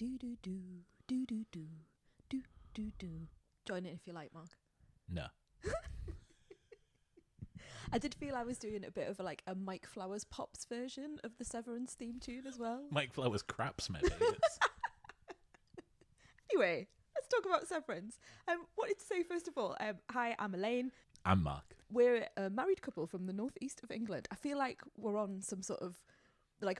Do do do do do do do do do. Join in if you like, Mark. No. I did feel I was doing a bit of a Mike Flowers Pops version of the Severance theme tune as well. Mike Flowers craps, maybe. Anyway, let's talk about Severance. Wanted to say first of all, hi, I'm Elaine. I'm Mark. We're a married couple from the northeast of England. I feel like we're on some sort of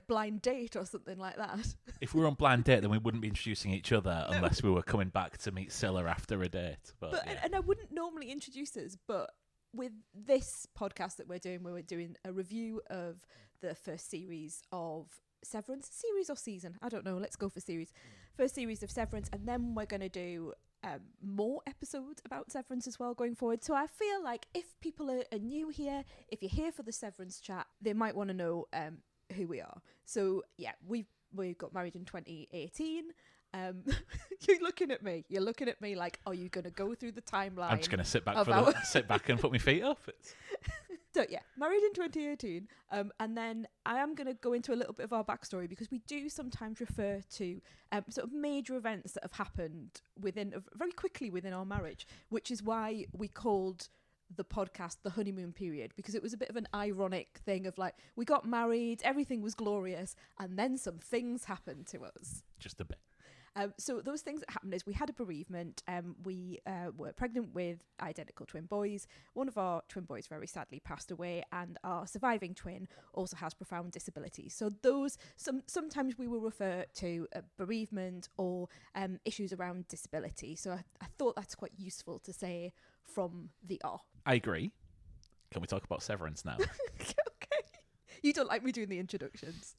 blind date or something like that. If we were on blind date, then we wouldn't be introducing each other unless we were coming back to meet Scylla after a date. But yeah. And I wouldn't normally introduce us, but with this podcast that we're doing a review of the first series of Severance. Series or season? I don't know. Let's go for series. First series of Severance, and then we're going to do more episodes about Severance as well going forward. So I feel like if people are new here, if you're here for the Severance chat, they might want to know who we are. So yeah, we got married in 2018. You're looking at me like, are you going to go through the timeline? I'm just going to sit back and put my feet up. So yeah, married in 2018, and then I am going to go into a little bit of our backstory because we do sometimes refer to sort of major events that have happened very quickly within our marriage, which is why we called the podcast The Honeymoon Period, because it was a bit of an ironic thing of we got married, everything was glorious, and then some things happened to us. Just a bit. So those things that happened is we had a bereavement. We were pregnant with identical twin boys. One of our twin boys very sadly passed away, and our surviving twin also has profound disabilities. So those sometimes we will refer to bereavement or issues around disability. So I thought that's quite useful to say from the off. I agree. Can we talk about Severance now? Okay. You don't like me doing the introductions?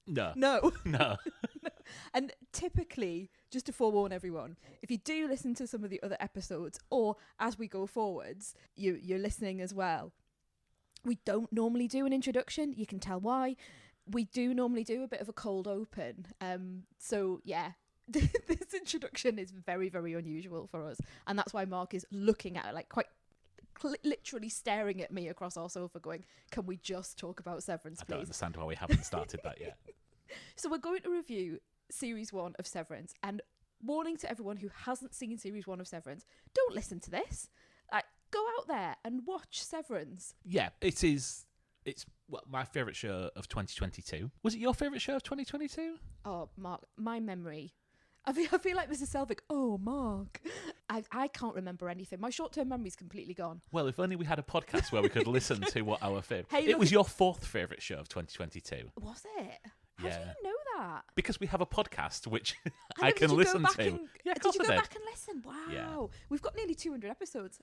No. No. No. And typically, just to forewarn everyone, if you do listen to some of the other episodes, or as we go forwards, you're listening as well, we don't normally do an introduction. You can tell why. We do normally do a bit of a cold open. So yeah, this introduction is very, very unusual for us. And that's why Mark is looking at it quite literally staring at me across our sofa going, can we just talk about Severance, please? I don't understand why we haven't started that yet. So we're going to review Series 1 of Severance, and warning to everyone who hasn't seen Series 1 of Severance, don't listen to this. Go out there and watch Severance. Yeah, it is. It's my favourite show of 2022. Was it your favourite show of 2022? Oh, Mark, my memory. I feel like Mrs. Selvig. Oh, Mark. I can't remember anything. My short-term memory's completely gone. Well, if only we had a podcast where we could listen to what our favourite... It was your fourth favourite show of 2022. Was it? How Yeah. do you know that? Because we have a podcast which I can listen to. Yeah, of course did you I go did. back and listen? Wow. Yeah. We've got nearly 200 episodes.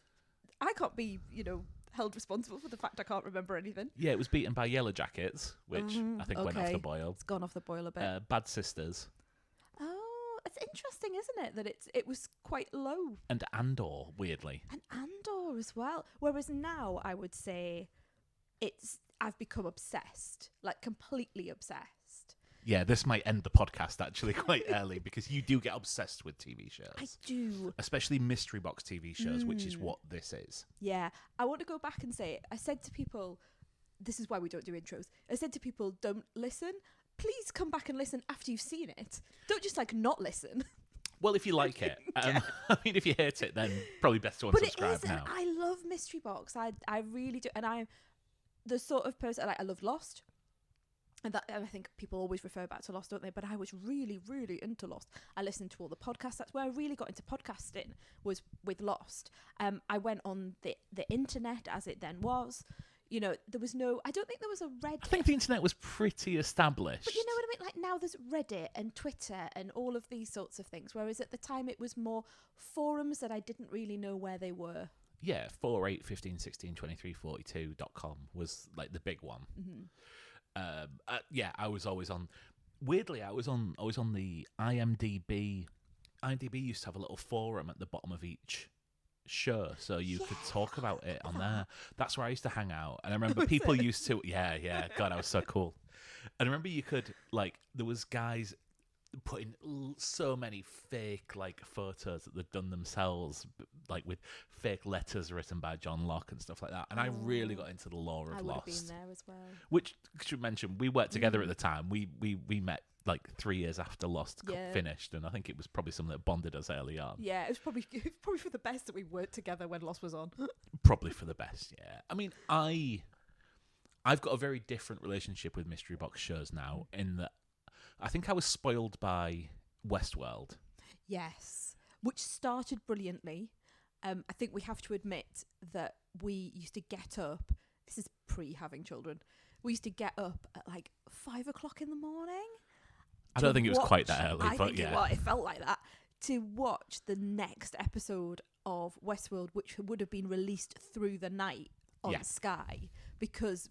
I can't be, held responsible for the fact I can't remember anything. Yeah, it was beaten by Yellow Jackets, which I think went off the boil. It's gone off the boil a bit. Bad Sisters. Oh, it's interesting, isn't it? That it was quite low. And Andor, weirdly. And Andor as well. Whereas now I would say I've become obsessed, completely obsessed. Yeah, this might end the podcast actually quite early because you do get obsessed with TV shows. I do. Especially mystery box TV shows, which is what this is. Yeah. I want to go back and say, I said to people, this is why we don't do intros. I said to people, don't listen. Please come back and listen after you've seen it. Don't just not listen. Well, if you like it. I mean, if you hate it, then probably best to unsubscribe now. I love mystery box. I really do. And I'm the sort of person, I love Lost. And I think people always refer back to Lost, don't they? But I was really, really into Lost. I listened to all the podcasts. That's where I really got into podcasting, was with Lost. I went on the internet as it then was. There was I don't think there was a Reddit. I think the internet was pretty established. But you know what I mean? Now there's Reddit and Twitter and all of these sorts of things. Whereas at the time it was more forums that I didn't really know where they were. Yeah, 4, 8, 15, 16, 23, 42.com was the big one. Mm-hmm. I was always on. Weirdly, I was on the IMDb. IMDb used to have a little forum at the bottom of each show, so you could talk about it on there. That's where I used to hang out, and I remember people used to. Yeah. God, I was so cool. And I remember you could there was guys putting so many fake photos that they'd done themselves, with fake letters written by John Locke and stuff like that. And I really got into the lore of Lost. I would have been there as well. Which should mention, we worked together at the time. We met like 3 years after Lost Yeah. finished, and I think it was probably something that bonded us early on. Yeah, it was probably for the best that we worked together when Lost was on. Probably for the best, yeah. I mean, I've got a very different relationship with mystery box shows now, in that I think I was spoiled by Westworld. Yes, which started brilliantly. I think we have to admit that we used to get up. This is pre having children. We used to get up at like 5 o'clock in the morning. I don't think it was quite that early, I but think yeah. it felt like that. To watch the next episode of Westworld, which would have been released through the night on Yeah. Sky, because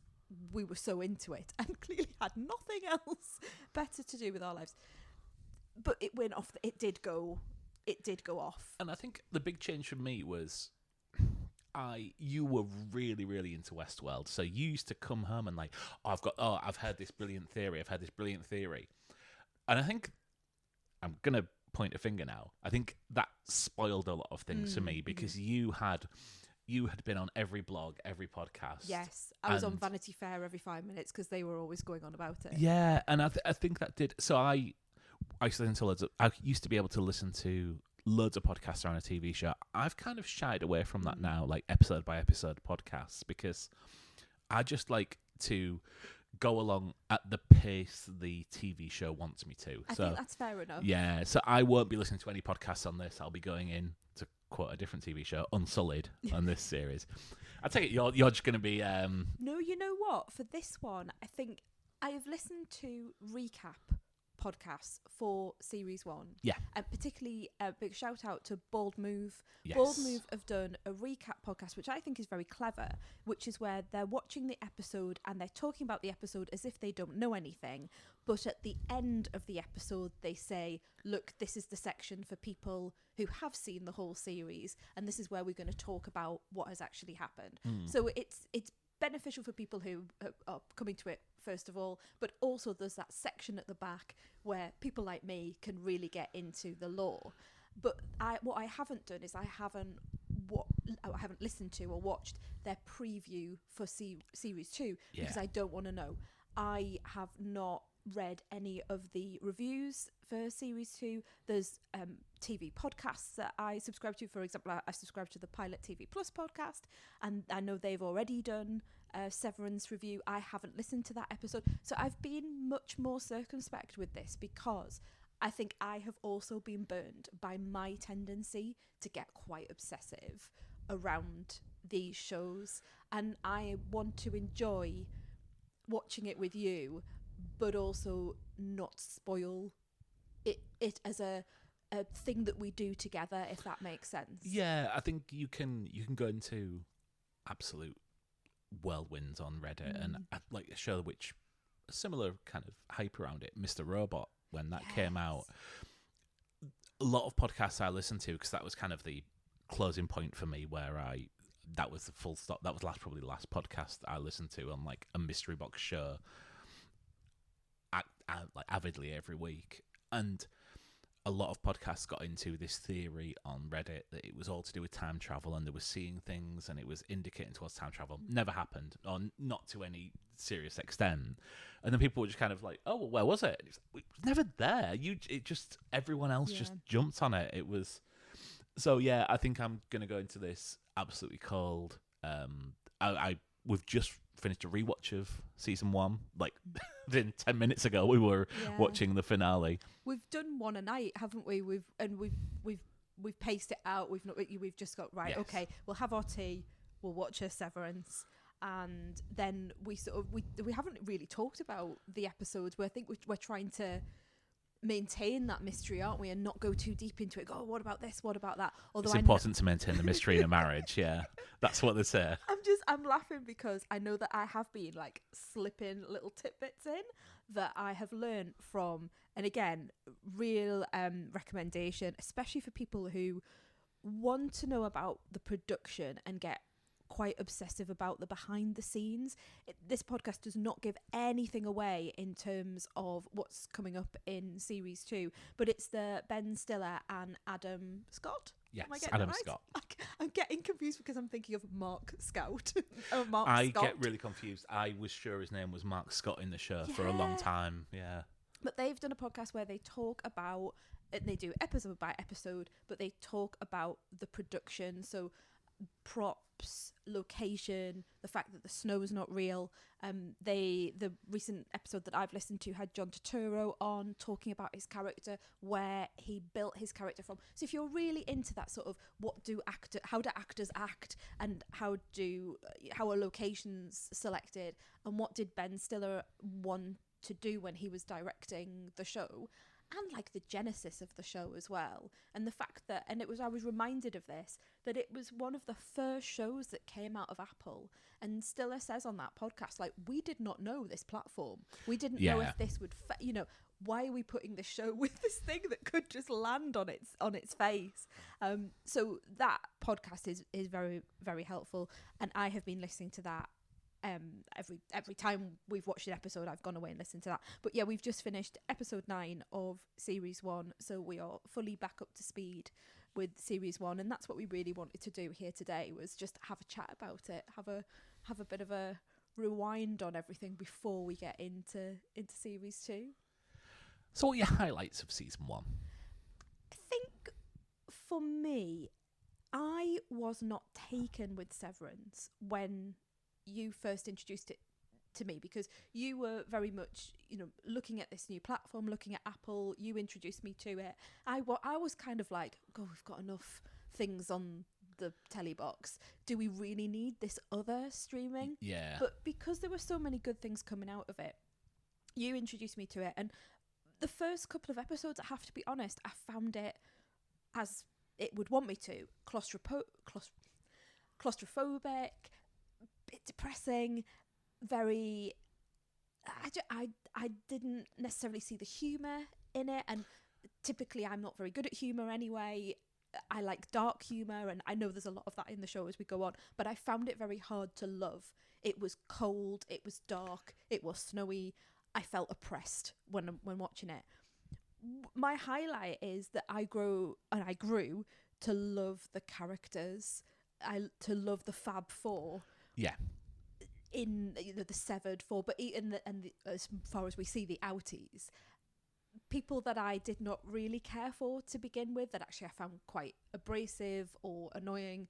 we were so into it and clearly had nothing else better to do with our lives. But it went off. It did go off. And I think the big change for me was you were really, really into Westworld. So you used to come home and like, I've heard this brilliant theory. And I think I'm going to point a finger now. I think that spoiled a lot of things for me, because you had been on every blog, every podcast. Yes, I was on Vanity Fair every 5 minutes because they were always going on about it. Yeah, and I think that did. So I used to listen to I used to be able to listen to loads of podcasts around a TV show. I've kind of shied away from that now, like episode by episode podcasts, because I just like to go along at the pace the TV show wants me to. I think that's fair enough. Yeah, so I won't be listening to any podcasts on this. I'll be going in to quote a different TV show, Unsullied, on this series. I take it you're just going to be... No, you know what? For this one, I think I have listened to recap podcasts for Series 1. Yeah. And particularly a big shout out to Bald Move. Yes. Bald Move have done a recap podcast, which I think is very clever, which is where they're watching the episode and they're talking about the episode as if they don't know anything. But at the end of the episode, they say, look, this is the section for people who have seen the whole series, and this is where we're going to talk about what has actually happened. So it's beneficial for people who are coming to it first of all, but also there's that section at the back where people like me can really get into the lore. But what I haven't done is I haven't listened to or watched their preview for series 2 because I don't want to know. I have not read any of the reviews for series 2. There's TV podcasts that I subscribe to. For example, I subscribe to the Pilot TV Plus podcast, and I know they've already done a Severance review. I haven't listened to that episode, so I've been much more circumspect with this because I think I have also been burned by my tendency to get quite obsessive around these shows, and I want to enjoy watching it with you, but also not spoil it as a thing that we do together, if that makes sense. Yeah, I think you can go into absolute whirlwinds on Reddit, and like a show which a similar kind of hype around it, Mr. Robot, when that came out. A lot of podcasts I listened to, because that was kind of the closing point for me, where that was the full stop. That was probably the last podcast I listened to on like a mystery box show, like avidly every week. And a lot of podcasts got into this theory on Reddit that it was all to do with time travel, and they were seeing things and it was indicating towards time travel. Never happened, or not to any serious extent. And then people were just kind of like, oh, well, where was it? It was never there. Everyone else just jumped on it. It was... So yeah, I think I'm going to go into this absolutely cold. We've just finished a rewatch of season 1. Like, then 10 minutes ago, we were watching the finale. We've done one a night, haven't we? We've paced it out. We've just got okay, we'll have our tea, we'll watch a Severance, and then we haven't really talked about the episodes. Where I think we're trying to maintain that mystery, aren't we, and not go too deep into it. What about this? What about that? Although it's important to maintain the mystery in a marriage. Yeah, that's what they say. I'm laughing because I know that I have been like slipping little tidbits in that I have learned from, and again, real recommendation, especially for people who want to know about the production and get quite obsessive about the behind the scenes. This podcast does not give anything away in terms of what's coming up in series 2, but it's the Ben Stiller and Adam Scott. Yes, Adam Scott. I'm getting confused because I'm thinking of Mark Scout. I get really confused. I was sure his name was Mark Scott in the show for a long time. Yeah. But they've done a podcast where they talk about, and they do episode by episode, but they talk about the production. So props, location, the fact that the snow is not real. The recent episode that I've listened to had John Turturro on talking about his character, where he built his character from. So if you're really into that sort of how do actors act, and how are locations selected, and what did Ben Stiller want to do when he was directing the show, and like the genesis of the show as well, and the fact that, and I was reminded of this, that it was one of the first shows that came out of Apple, and Stiller says on that podcast, like, we did not know this platform, we didn't know if this would why are we putting this show with this thing that could just land on its face? So that podcast is very, very helpful, and I have been listening to that. Every time we've watched an episode, I've gone away and listened to that. But yeah, we've just finished episode 9 of series 1, so we are fully back up to speed with series 1, and that's what we really wanted to do here today, was just have a chat about it, have a bit of a rewind on everything before we get into series 2. So what are your highlights of season 1? I think for me, I was not taken with Severance when you first introduced it to me, because you were very much, looking at this new platform, looking at Apple. You introduced me to it. I was kind of like, oh, we've got enough things on the telly box. Do we really need this other streaming? Yeah. But because there were so many good things coming out of it, you introduced me to it, and the first couple of episodes, I have to be honest, I found it as it would want me to, claustrophobic, bit depressing, very. I didn't necessarily see the humour in it, and typically I'm not very good at humour anyway. I like dark humour, and I know there's a lot of that in the show as we go on, but I found it very hard to love. It was cold, it was dark, it was snowy. I felt oppressed when watching it. My highlight is that I grew to love the characters, to love the Fab Four. Yeah. In the severed four, but as far as we see the outies, people that I did not really care for to begin with, that actually I found quite abrasive or annoying,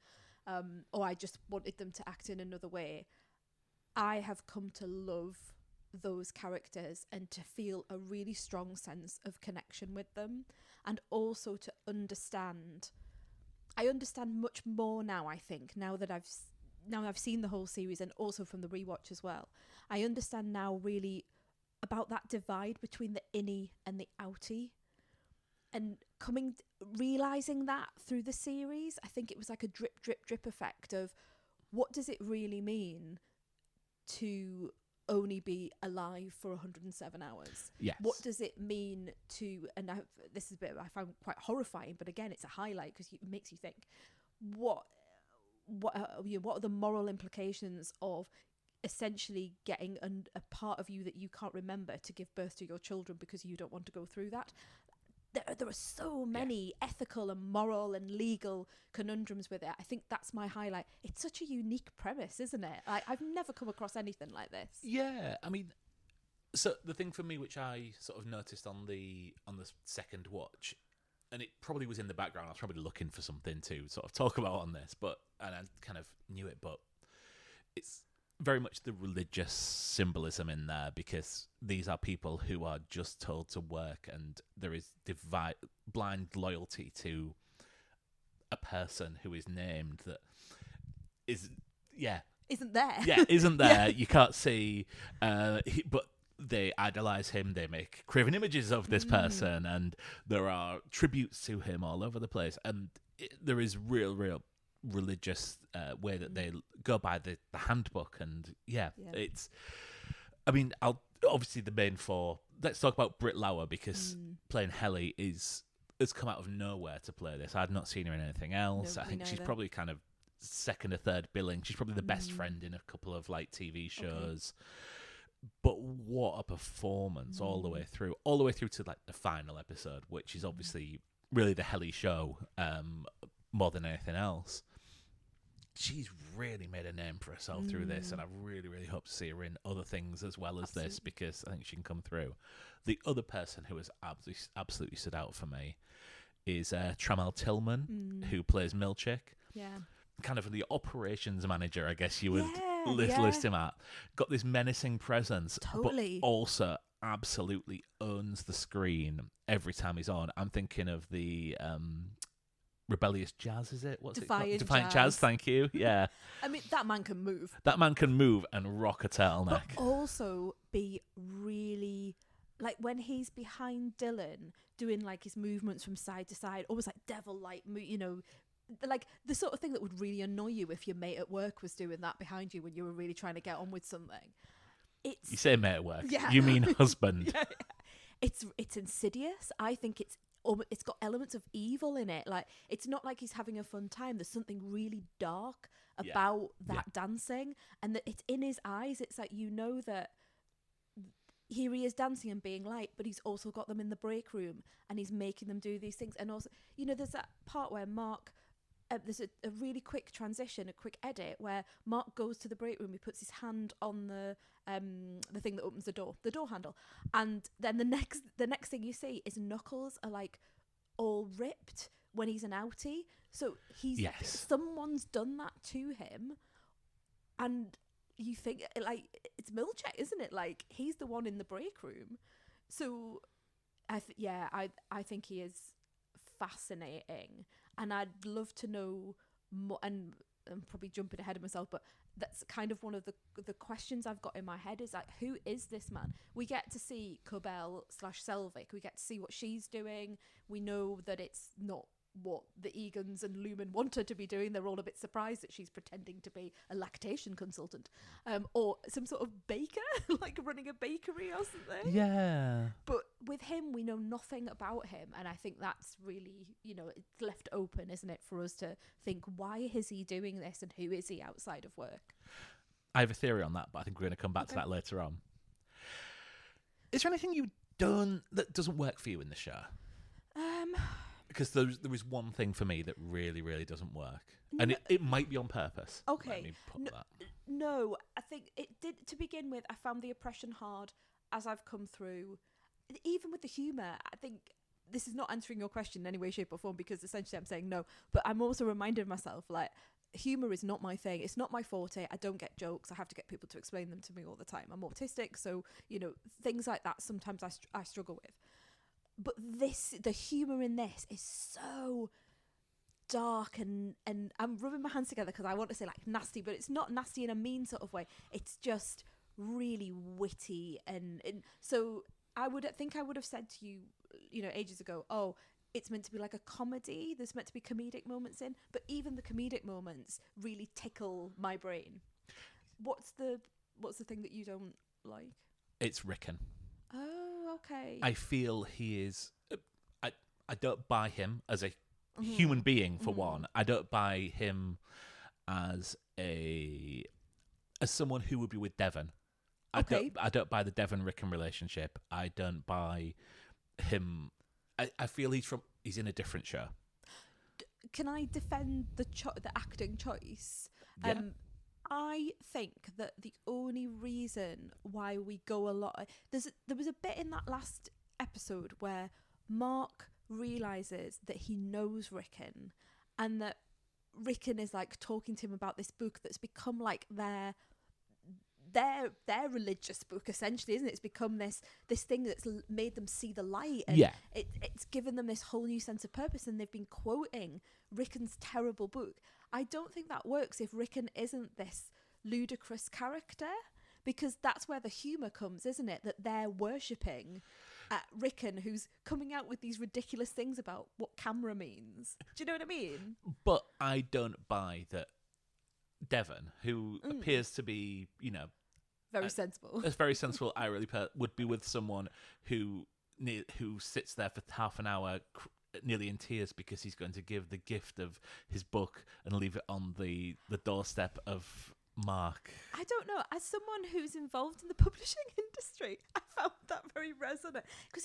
or I just wanted them to act in another way, I have come to love those characters and to feel a really strong sense of connection with them, and also to understand. I understand much more now, I think, now that I've seen the whole series, and also from the rewatch as well. I understand now really about that divide between the innie and the outie, and realising that through the series. I think it was like a drip, drip, drip effect of, what does it really mean to only be alive for 107 hours? Yes. What does it mean to, and this is a bit I found quite horrifying, but again, it's a highlight because it makes you think, what are the moral implications of essentially getting a part of you that you can't remember to give birth to your children because you don't want to go through that? There are so many ethical and moral and legal conundrums with it. I think that's my highlight. It's such a unique premise, isn't it? I've never come across anything like this. Yeah, I mean, so the thing for me, which I sort of noticed on the second watch, and it probably was in the background, I was probably looking for something to sort of talk about on this, and I kind of knew it, but it's very much the religious symbolism in there, because these are people who are just told to work, and there is blind loyalty to a person who is named that isn't there. Yeah, isn't there. You can't see, but they idolize him. They make craven images of this person, and there are tributes to him all over the place. And there is real religious way that they go by the handbook. And it's. I mean, obviously the main four. Let's talk about Britt Lauer, because playing Helly has come out of nowhere to play this. I'd not seen her in anything else. I think she's probably kind of second or third billing. She's probably the best friend in a couple of like TV shows. Okay. But what a performance all the way through to like the final episode, which is obviously really the Helly show more than anything else. she's really made a name for herself through this, and I really, really hope to see her in other things as well as this, because I think she can come through. The other person who has absolutely stood out for me is Trammell Tillman, who plays Milchick. Yeah. Kind of the operations manager, I guess you would list him at. Got this menacing presence, Totally. but also absolutely owns the screen every time he's on. I'm thinking of the Rebellious Jazz, is it? What's Defiant it called? Defiant Jazz, thank you. Yeah. I mean, that man can move. That man can move and rock a turtleneck. But also be really... Like, when he's behind Dylan, doing, like, his movements from side to side, almost like devil-like, you know... Like, the sort of thing that would really annoy you if your mate at work was doing that behind you when you were really trying to get on with something. You say mate at work. Yeah. You mean husband. Yeah. It's insidious. I think it's got elements of evil in it. Like, it's not like he's having a fun time. There's something really dark about that dancing, and that it's in his eyes. It's like, you know, that here he is dancing and being light, but he's also got them in the break room and he's making them do these things. And also, you know, there's that part where Mark... there's a really quick transition, a quick edit where Mark goes to the break room. He puts his hand on the thing that opens the door handle, and then the next thing you see is Knuckles are like all ripped when he's an outie. So someone's done that to him, and you think, like, it's Milchick, isn't it? Like, he's the one in the break room. So I think he is fascinating. And I'd love to know more, and I'm probably jumping ahead of myself, but that's kind of one of the questions I've got in my head is, like, who is this man? We get to see Cobell/Selvig. We get to see what she's doing. We know that it's not what the Egans and Lumen want her to be doing. They're all a bit surprised that she's pretending to be a lactation consultant, or some sort of baker, like running a bakery or something. Yeah. But with him, we know nothing about him, and I think that's really, you know, it's left open, isn't it, for us to think, why is he doing this, and who is he outside of work? I have a theory on that, but I think we're going to come back to that later on. Is there anything you've done that doesn't work for you in the show? Because there was one thing for me that really, really doesn't work. And it might be on purpose. Okay. Let me put that. No, I think it did. To begin with, I found the oppression hard as I've come through. Even with the humour, I think this is not answering your question in any way, shape or form, because essentially I'm saying no. But I'm also reminding myself, like, humour is not my thing. It's not my forte. I don't get jokes. I have to get people to explain them to me all the time. I'm autistic, so, you know, things like that sometimes I struggle with. But the humour in this is so dark, and I'm rubbing my hands together because I want to say, like, nasty, but it's not nasty in a mean sort of way. It's just really witty, and so I would have said to you, you know, ages ago, oh, it's meant to be like a comedy. There's meant to be comedic moments in, but even the comedic moments really tickle my brain. What's the thing that you don't like? It's Rickon. Oh, okay. I feel he is... I don't buy him as a human being, for one. I don't buy him as someone who would be with Devon. Okay. I don't buy the Devon-Rickon relationship. I don't buy him... I feel he's in a different show. Can I defend the acting choice? Yeah. I think that the only reason why we go a lot... There was a bit in that last episode where Mark realises that he knows Rickon, and that Rickon is, like, talking to him about this book that's become, like, their religious book, essentially, isn't it? It's become this thing that's made them see the light, and it's given them this whole new sense of purpose, and they've been quoting Rickon's terrible book. I don't think that works if Rickon isn't this ludicrous character, because that's where the humour comes, isn't it? That they're worshipping at Rickon, who's coming out with these ridiculous things about what camera means. Do you know what I mean? But I don't buy that Devon, who appears to be, you know, very sensible. A very sensible Irish would be with someone who sits there for half an hour nearly in tears because he's going to give the gift of his book and leave it on the doorstep of Mark. I don't know. As someone who's involved in the publishing industry, I found that very resonant because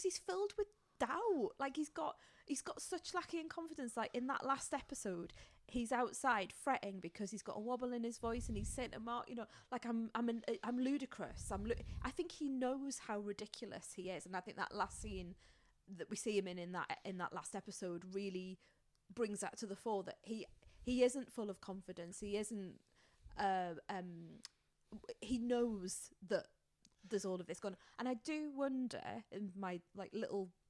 he's filled with doubt. Like, he's got such lacking in confidence. Like, in that last episode, he's outside fretting because he's got a wobble in his voice, and he's saying to Mark, like I'm ludicrous. I think he knows how ridiculous he is, and I think that last scene that we see him in that last episode really brings that to the fore, that he isn't full of confidence. He isn't. He knows that there's all of this gone, and I do wonder in my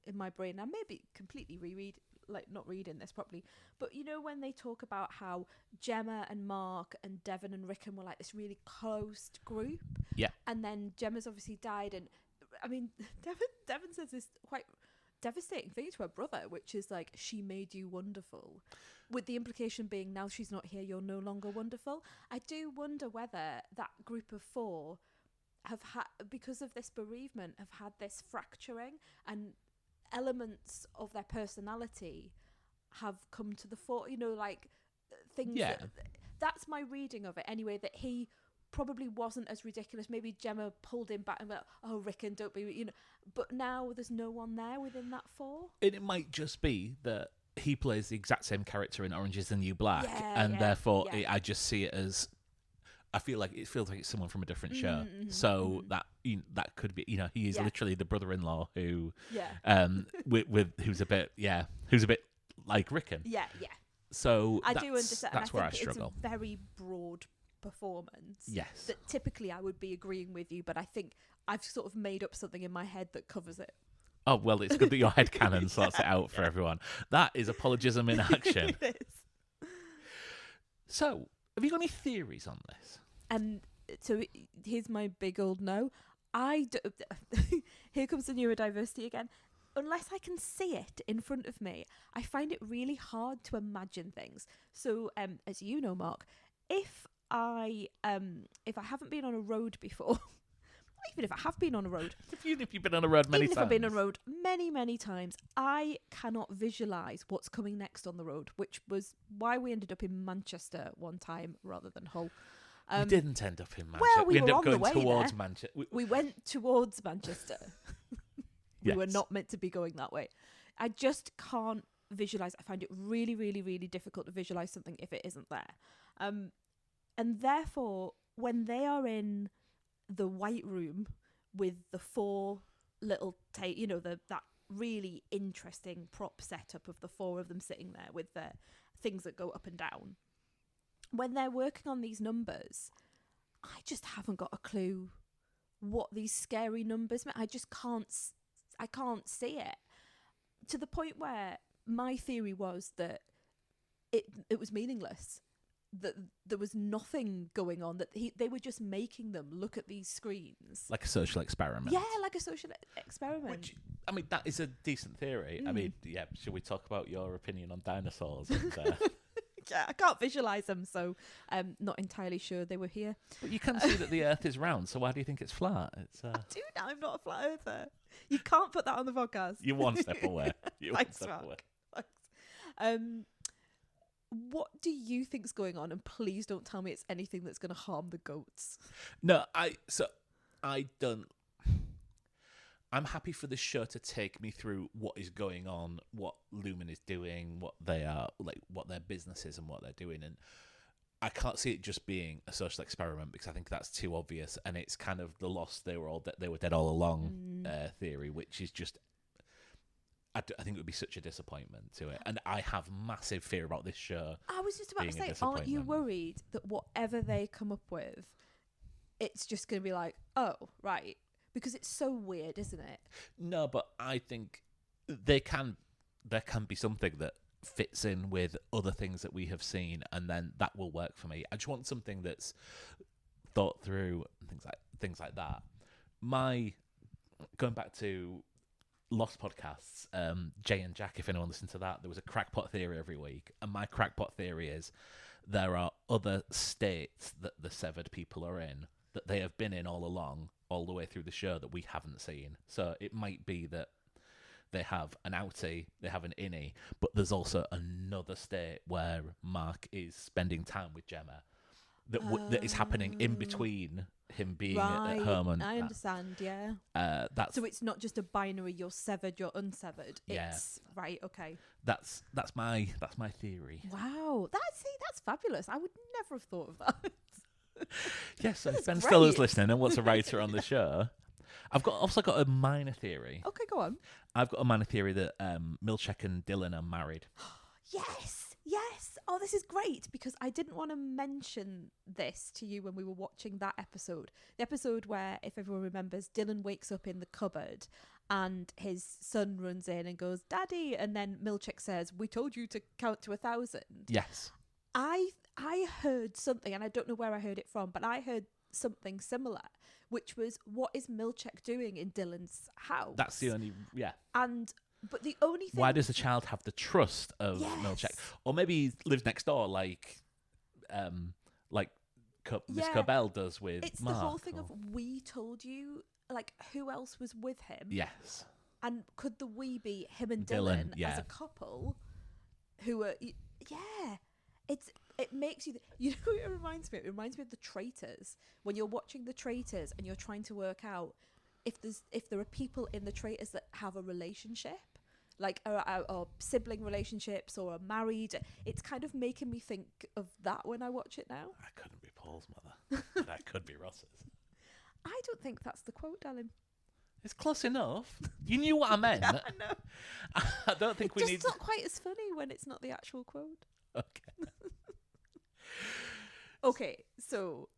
in my brain. I may be completely not reading this properly, but when they talk about how Gemma and Mark and Devon and Rickon were like this really close group, yeah, and then Gemma's obviously died, and I mean Devon says this quite devastating thing to her brother, which is like, she made you wonderful, with the implication being, now she's not here, you're no longer wonderful. I do wonder whether that group of four have had, because of this bereavement, have had this fracturing, and elements of their personality have come to the fore, like things. Yeah. That's my reading of it anyway, that he probably wasn't as ridiculous. Maybe Gemma pulled him back and went, oh, Rickon, don't be, but now there's no one there within that four. And it might just be that he plays the exact same character in Orange is the New Black, therefore I just see it as, I feel like it feels like it's someone from a different show. So that could be, he is literally the brother-in-law who, with who's a bit like Rickon. Yeah. So I do understand. That's where I think struggle. It's a very broad performance. Yes. That typically I would be agreeing with you, but I think I've sort of made up something in my head that covers it. Oh, well, it's good that your headcanon sorts it out for everyone. That is apologism in action. It is. So, have you got any theories on this? So here's my big old no. Here comes the neurodiversity again. Unless I can see it in front of me, I find it really hard to imagine things. So, as you know, Mark, if I haven't been on a road before, even if I have been on a road, even if you've been on a road many times, even if I've been on a road many times, I cannot visualise what's coming next on the road, which was why we ended up in Manchester one time rather than Hull. We didn't end up in Manchester. Well, we ended were up on the going way towards there. Manchester. We went towards Manchester. We Yes. were not meant to be going that way. I just can't visualise. I find it really, really, really difficult to visualise something if it isn't there. And therefore, when they are in the White Room with the four little that really interesting prop setup of the four of them sitting there with their things that go up and down, when they're working on these numbers, I just haven't got a clue what these scary numbers mean. I just can't see it, to the point where my theory was that it was meaningless, that there was nothing going on, that they were just making them look at these screens like a social experiment. Yeah, like a social experiment. Which, I mean, that is a decent theory. I mean, should we talk about your opinion on dinosaurs? And, yeah, I can't visualise them, so I'm not entirely sure they were here. but you can see that the Earth is round, so why do you think it's flat? It's I do now. I'm not a flat earther. You can't put that on the podcast. You're one step away. Thanks, Mark. Thanks. What do you think's going on? And please don't tell me it's anything that's going to harm the goats. No, I'm happy for the show to take me through what is going on, what Lumen is doing, what they are, like what their business is and what they're doing. And I can't see it just being a social experiment, because I think that's too obvious. And it's kind of the lost they were dead all along theory, which is just, I think it would be such a disappointment to it. And I have massive fear about this show. I was just about to say, aren't you worried that whatever they come up with, it's just going to be like, oh, right. Because it's so weird, isn't it? No, but I think there can be something that fits in with other things that we have seen, and then that will work for me. I just want something that's thought through, and things like that. Going back to Lost podcasts, Jay and Jack, if anyone listened to that, there was a crackpot theory every week, and my crackpot theory is there are other states that the severed people are in that they have been in all along, all the way through the show, that we haven't seen. So it might be that they have an outie, they have an innie, but there's also another state where Mark is spending time with Gemma. that is happening in between him being at home and I understand. Yeah. that's So it's not just a binary. You're severed. You're unsevered. Yeah. It's right. Okay. that's my theory. Wow. That's fabulous. I would never have thought of that. Yes, so if Ben great. Stiller's listening and wants a writer on the show, I've also got a minor theory. Okay, go on. I've got a minor theory that Milchek and Dylan are married. Yes. Oh, this is great because I didn't want to mention this to you when we were watching that episode. The episode where, if everyone remembers, Dylan wakes up in the cupboard and his son runs in and goes, "Daddy," and then Milchek says, "We told you to count to 1,000." Yes. I heard something, and I don't know where I heard it from, but I heard something similar, which was, what is Milchek doing in Dylan's house? That's the only But the only thing... Why does the child have the trust of Milchek? Or maybe he lives next door like Miss Cobell does with It's Mark. the whole thing of, we told you, like, who else was with him? Yes. And could the we be him and Dylan, as a couple who are... Yeah. It makes you... You know what it reminds me of? It reminds me of The Traitors. When you're watching The Traitors and you're trying to work out if there are people in The Traitors that have a relationship, like or sibling relationships or are married. It's kind of making me think of that when I watch it now. I couldn't be Paul's mother. But I could be Ross's. I don't think that's the quote, darling. It's close enough. You knew what I meant. Yeah, I know. I don't think it's not quite as funny when it's not the actual quote. Okay. Okay, so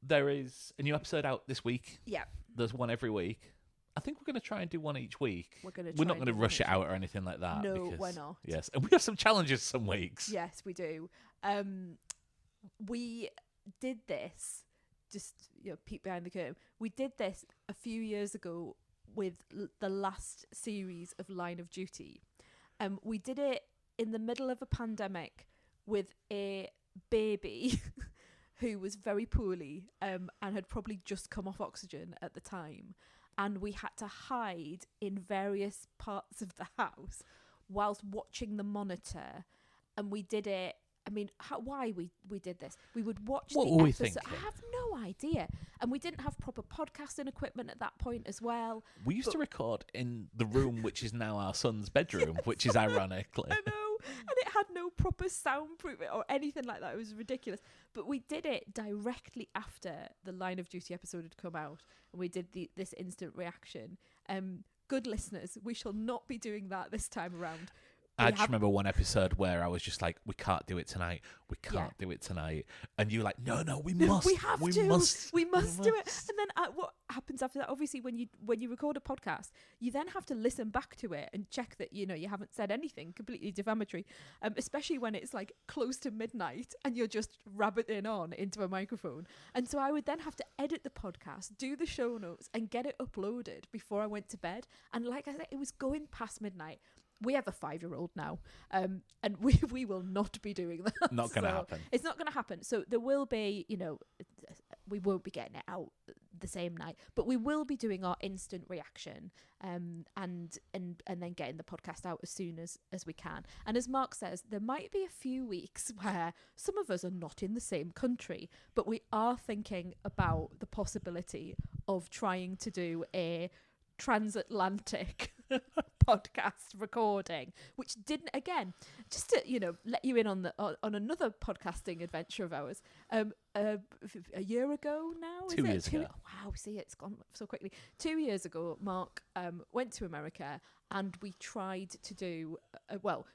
there is a new episode out this week. Yeah. There's one every week. I think we're going to try and do one each week. We're not going to rush it out or anything like that. No, because, we're not. Yes, and we have some challenges some weeks. Yes, we do. We did this, just peek behind the curtain. We did this a few years ago with the last series of Line of Duty. We did it in the middle of a pandemic with a baby who was very poorly and had probably just come off oxygen at the time. And we had to hide in various parts of the house whilst watching the monitor. And we did it. I mean, why we did this? We would watch what the were we episode. thinking? I have no idea. And we didn't have proper podcasting equipment at that point as well. We used to record in the room which is now our son's bedroom, which is ironically. I know. And it had no proper soundproof or anything like that. It was ridiculous. But we did it directly after the Line of Duty episode had come out. And we did this instant reaction. Good listeners, we shall not be doing that this time around. I just remember one episode where I was just like, we can't do it tonight. We can't do it tonight. And you were like, no, we must. We have to. We must do it. And then what happens after that? Obviously, when you record a podcast, you then have to listen back to it and check that, you haven't said anything completely defamatory, especially when it's like close to midnight and you're just rabbiting on into a microphone. And so I would then have to edit the podcast, do the show notes and get it uploaded before I went to bed. And like I said, it was going past midnight. We have a 5-year-old now, and we will not be doing that. Not going to happen. It's not going to happen. So there will be, we won't be getting it out the same night, but we will be doing our instant reaction, and then getting the podcast out as soon as we can. And as Mark says, there might be a few weeks where some of us are not in the same country, but we are thinking about the possibility of trying to do a transatlantic podcast recording, which didn't, again, just to let you in on another podcasting adventure of ours. A year ago now, 2 years ago. Wow, see, it's gone so quickly. 2 years ago, Mark went to America, and we tried to do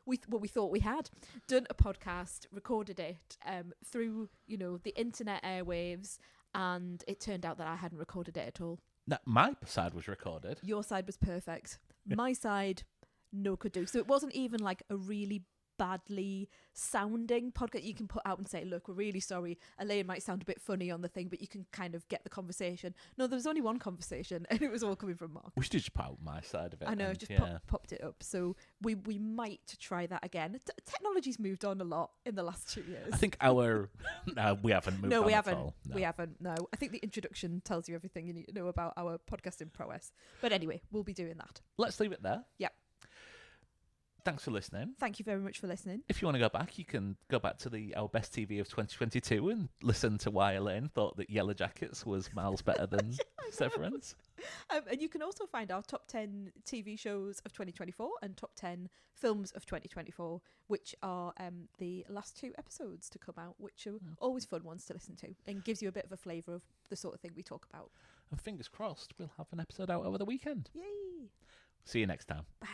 we thought we had done a podcast, recorded it through the internet airwaves, and it turned out that I hadn't recorded it at all. No, my side was recorded. Your side was perfect. My side, no could do. So it wasn't even like a really badly sounding podcast you can put out and say, look, we're really sorry, Elaine might sound a bit funny on the thing, but you can kind of get the conversation. No, there was only one conversation and it was all coming from Mark. We should just put out my side of it. I know, just popped it up. So we might try that again. Technology's moved on a lot in the last 2 years. I think we haven't moved on at all. No, we haven't. No, I think the introduction tells you everything you need to know about our podcasting prowess. But anyway, we'll be doing that. Let's leave it there. Yeah. thanks for listening. Thank you very much for listening. If you want to go back, you can go back to our best TV of 2022 and listen to why Elaine thought that Yellow Jackets was miles better than Severance. And you can also find our top 10 TV shows of 2024 and top 10 films of 2024, which are the last 2 episodes to come out, which are always fun ones to listen to and gives you a bit of a flavour of the sort of thing we talk about. And fingers crossed, we'll have an episode out over the weekend. Yay! See you next time. Bye.